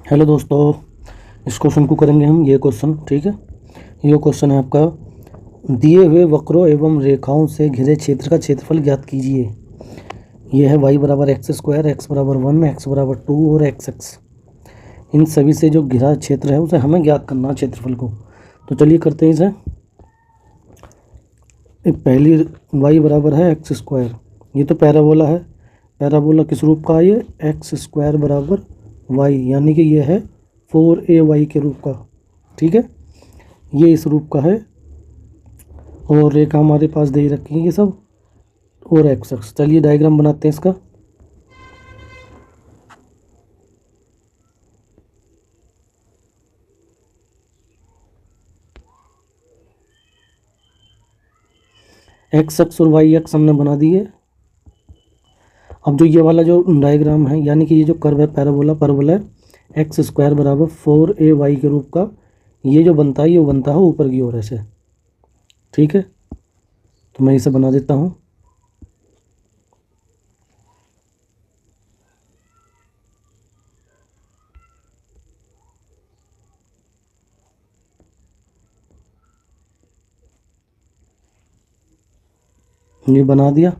Hello दोस्तों, इस question को करेंगे हम। ये क्वेश्चन ठीक है। ये क्वेश्चन है आपका, दिए हुए वक्रों एवं रेखाओं से घिरे क्षेत्र का क्षेत्रफल ज्ञात कीजिए। ये है y बराबर एक्स स्क्वायर, एक्स बराबर 1, एक्स बराबर 2 और एक्स। इन सभी से जो घिरा क्षेत्र है उसे हमें ज्ञात करना है, क्षेत्रफल को। तो चलिए करते हैं इसे। पहली y बराबर है एक्स स्क्वायर, ये तो पैराबोला है। पैराबोला किस रूप का है? ये एक्स स्क्वायर बराबर y, यानी कि ये है 4ay के रूप का। ठीक है, ये इस रूप का है। और रेखा हमारे पास दे रखी है ये सब, और एक्स अक्ष। चलिए डायग्राम बनाते हैं इसका। एक्स अक्ष और वाई अक्ष हमने बना दिए। अब जो ये वाला जो डायग्राम है, यानी कि ये जो कर्व है पैराबोला है एक्स स्क्वायर बराबर 4ay के रूप का, ये जो बनता है ये बनता है ऊपर की ओर ऐसे। ठीक है, तो मैं इसे बना देता हूँ। ये बना दिया।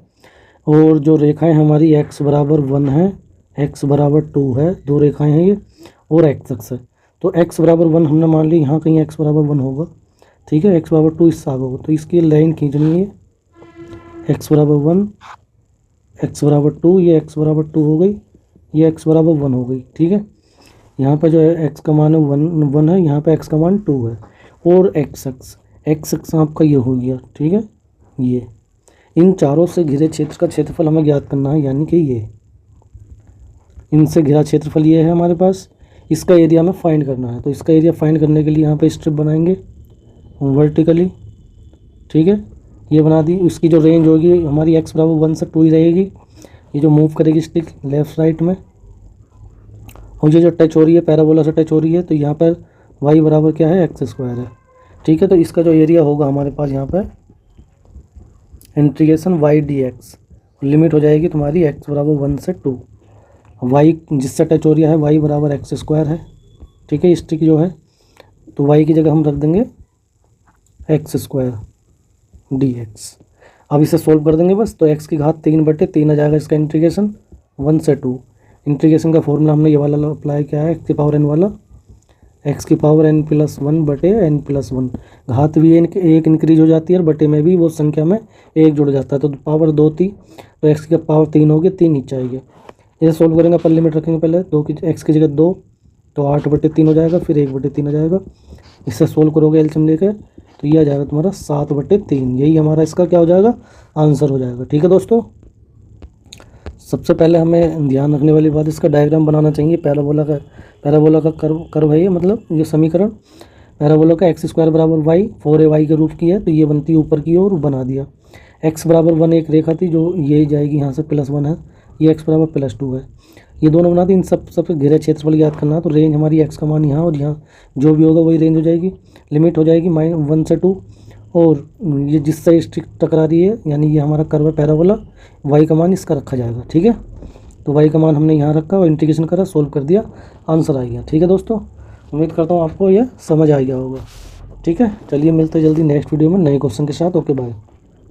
और जो रेखाएं हमारी x बराबर 1 है, x बराबर 2 है, दो रेखाएं हैं ये, और x अक्ष है। तो x बराबर 1 हमने मान ली, यहाँ कहीं x बराबर 1 होगा। ठीक है, x बराबर 2 इससे आगे होगा, तो इसकी लाइन खींचनी है। x बराबर 1, x बराबर 2, ये x बराबर 2 हो गई, ये x बराबर 1 हो गई। ठीक है, यहाँ पर जो है x का मान है 1 है, यहाँ पे x का मान 2 है। और x अक्ष आपका ये हो गया। ठीक है, ये इन चारों से घिरे क्षेत्र का क्षेत्रफल हमें ज्ञात करना है, यानी कि ये इनसे घिरा क्षेत्रफल ये है हमारे पास। इसका एरिया हमें फाइंड करना है, तो इसका एरिया फाइंड करने के लिए यहाँ पे स्ट्रिप बनाएंगे वर्टिकली। ठीक है, ये बना दी। इसकी जो रेंज होगी हमारी x बराबर 1 से 2 ही रहेगी। ये जो मूव करेगी स्टिक लेफ्ट राइट में, और ये जो टच हो रही है पैराबोला से टच हो रही है, तो यहाँ पर y बराबर क्या है? एक्स स्क्वायर है। ठीक है, तो इसका जो एरिया होगा हमारे पास यहाँ पर इंटीग्रेशन y dx, लिमिट हो जाएगी तुम्हारी x बराबर 1 से 2। y जिससे टच हो रहा है y बराबर एक्स स्क्वायर है। ठीक है, स्टिक जो है, तो y की जगह हम रख देंगे एक्स स्क्वायर dx। अब इसे सोल्व कर देंगे बस, तो x की घात 3/3 आ जाएगा इसका इंटीग्रेशन 1 से 2। इंटीग्रेशन का फॉर्मूला हमने ये वाला अप्लाई किया है, x की पावर n वाला, x की पावर n+1/n+1। घात भी एक इंक्रीज हो जाती है और बटे में भी वो संख्या में एक जुड़ जाता है, तो पावर 2 थी, तो x की पावर 3 होगी, 3 नीचे आएगी। इसे सोल्व करेंगे, पर लिमिट रखेंगे पहले 2 की, x की जगह 2, तो 8/3 हो जाएगा, फिर 1/3 आ जाएगा। इससे सोल्व करोगे एलसीएम लेकर, तो ये आ जाएगा तुम्हारा 7/3। यही हमारा इसका क्या हो जाएगा? आंसर हो जाएगा। ठीक है दोस्तों, सबसे पहले हमें ध्यान रखने वाली बात, इसका डायग्राम बनाना चाहिए। पैराबोला का कर्व है ये, मतलब ये समीकरण पैराबोला का एक्स स्क्वायर बराबर वाई 4ay के रूप की है, तो ये बनती है ऊपर की ओर, बना दिया। x बराबर 1 एक रेखा थी जो ये जाएगी यहाँ से +1 है, ये x बराबर +2 है, ये दोनों बना दी। इन सब घेरे क्षेत्रफल याद करना, तो रेंज हमारी x का मान यहाँ और यहाँ जो भी होगा वही रेंज हो जाएगी। लिमिट हो जाएगी -1 से 2, और ये जिससे स्टिक टकरा रही है, यानी ये हमारा कर्व है पैराबोला, y का मान इसका रखा जाएगा। ठीक है, तो y का मान हमने यहाँ रखा और इंटीग्रेशन करा, सोल्व कर दिया, आंसर आ गया। ठीक है दोस्तों, उम्मीद करता हूँ आपको यह समझ आ गया होगा। ठीक है, चलिए मिलते हैं जल्दी नेक्स्ट वीडियो में नए क्वेश्चन के साथ। Okay bye.